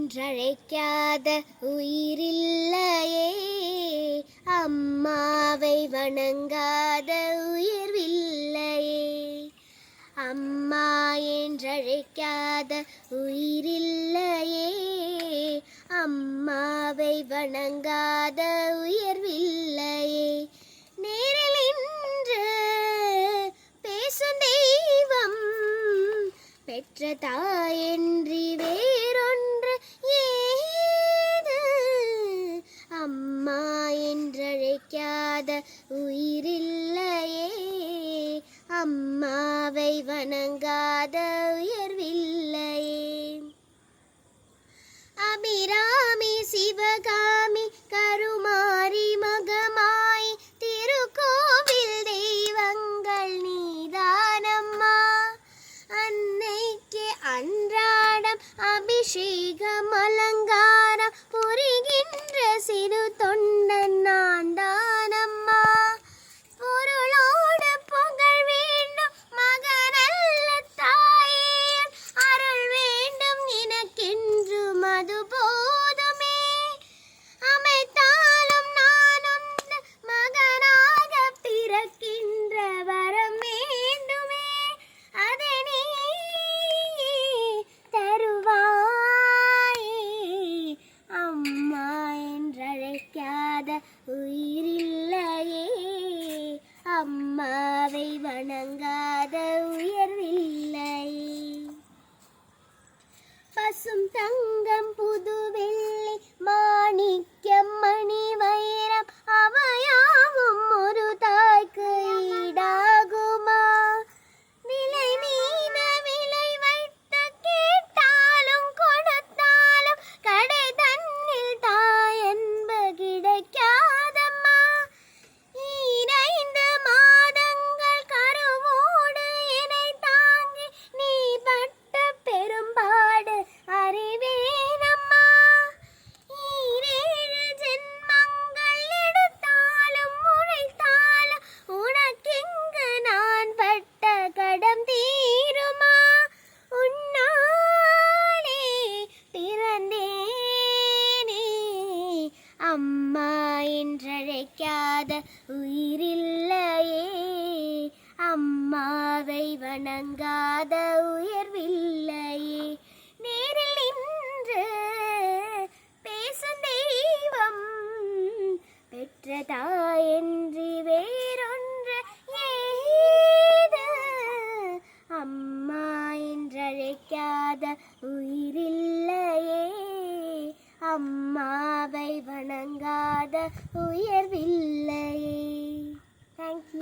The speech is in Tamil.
என்றழைக்காத உயிரில்லையே, அம்மாவை வணங்காத உயர்வில்லையே. அம்மா என்றழைக்காத உயிரில்லையே, அம்மாவை வணங்காத உயர்வில்லையே. நேரில் இன்று பேசும் தெய்வம் பெற்ற தாயன்றி வேறொன்று ஏது. அம்மா என்றழைக்காத உயிரில்லையே, அம்மாவை வணங்காத உயர்வில்லையே. அபிராமி சிவகாமி கருமாரி மகமாய் திருக்கோவில் தெய்வங்கள் நீதானம்மா. அன்னைக்கு அன்றாடம் அபிஷேகம் அலங்காரம் புரிகின்ற சிறு தொண்டன் நான் தானம்மா. பொருளோடு புகழ் வேண்டும் மகனல்ல தாயே, அருள் வேண்டும் எனக்கென்று மது போதுமே. அமைத்தாலும் நான் உந்த மகனாக பிறக்கின்ற வரம் வேண்டுமே. அதை நீ தருவாயே. அம்மா என்றழைக்காத உயிரில்லையே, அம்மாவை வணங்காத உயர்வில்லையே. பசும் தங்கம் புது வெள்ளி மாணிக்கம் மணி வைரம் அவையாவும் ஒரு தாய்க்கு ஈடாகுமா. விலை மீன விலை வைத்து கேட்டாலும் கொடுத்தாலும் கடை தன்னில் தாயன்பு கிடைக்காதம்மா. 2 மாதங்கள் கருவோடு என்னை தாங்கி நீ பட்ட பெரும்பாடு அறிவேனம்மா. 7 ஜென்மங்கள் எடுத்தாலும் உழைத்தாலும் உனக்கெங்கு நான் பட்ட கடம் தீருமா. உன்னாலே பிறந்தேனே, அம்மா என்றழைக்காத உயிரில்லையே, அம்மாவை வணங்காத உயர்வில்லையே. நேரில் நின்று பேசும் தெய்வம் பெற்ற தாயன்றி வேறொன்று ஏது. அம்மா என்றழைக்காத உயிரில்லையே, அம்மாவை வணங்காத உயர்வில்லை.